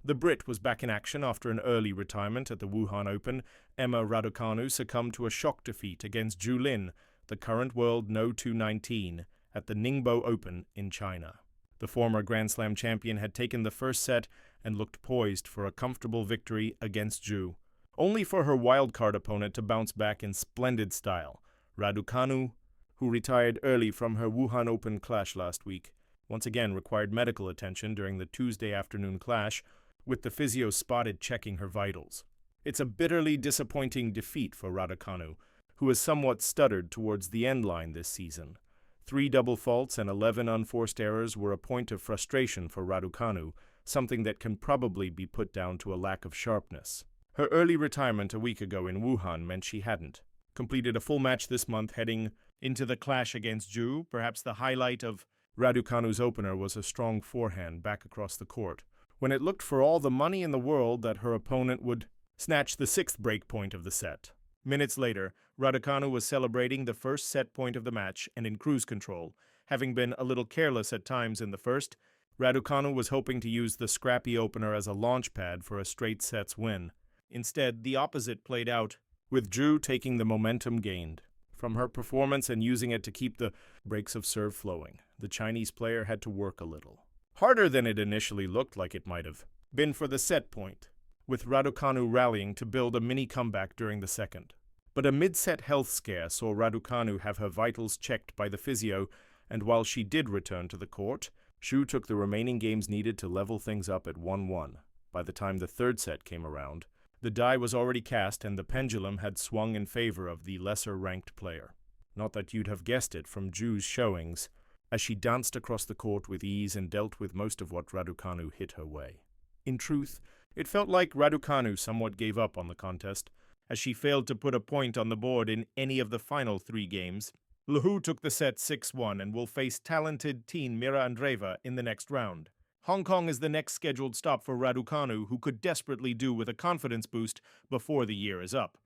The Brit was back in action after an early retirement at the Wuhan Open. Emma Raducanu succumbed to a shock defeat against Zhu Lin, the current world No. 219, at the Ningbo Open in China. The former Grand Slam champion had taken the first set and looked poised for a comfortable victory against Zhu, only for her wildcard opponent to bounce back in splendid style. Raducanu, who retired early from her Wuhan Open clash last week, once again required medical attention during the Tuesday afternoon clash, with the physio spotted checking her vitals. It's a bitterly disappointing defeat for Raducanu, who has somewhat stuttered towards the end line this season. 3 double faults and 11 unforced errors were a point of frustration for Raducanu, something that can probably be put down to a lack of sharpness. Her early retirement a week ago in Wuhan meant she hadn't completed a full match this month heading into the clash against Zhu. Perhaps the highlight of Raducanu's opener was a strong forehand back across the court, when it looked for all the money in the world that her opponent would snatch the 6th break point of the set. Minutes later, Raducanu was celebrating the first set point of the match and in cruise control. Having been a little careless at times in the first, Raducanu was hoping to use the scrappy opener as a launch pad for a straight sets win. Instead, the opposite played out, with Zhu taking the momentum gained from her performance and using it to keep the breaks of serve flowing. The Chinese player had to work a little harder than it initially looked like it might have been for the set point, with Raducanu rallying to build a mini comeback during the second. But a mid-set health scare saw Raducanu have her vitals checked by the physio, and while she did return to the court, Zhu took the remaining games needed to level things up at 1-1. By the time the third set came around, the die was already cast and the pendulum had swung in favor of the lesser-ranked player. Not that you'd have guessed it from Zhu's showings, as she danced across the court with ease and dealt with most of what Raducanu hit her way. In truth, it felt like Raducanu somewhat gave up on the contest, as she failed to put a point on the board in any of the final 3 games. Lahu took the set 6-1 and will face talented teen Mira Andreeva in the next round. Hong Kong is the next scheduled stop for Raducanu, who could desperately do with a confidence boost before the year is up.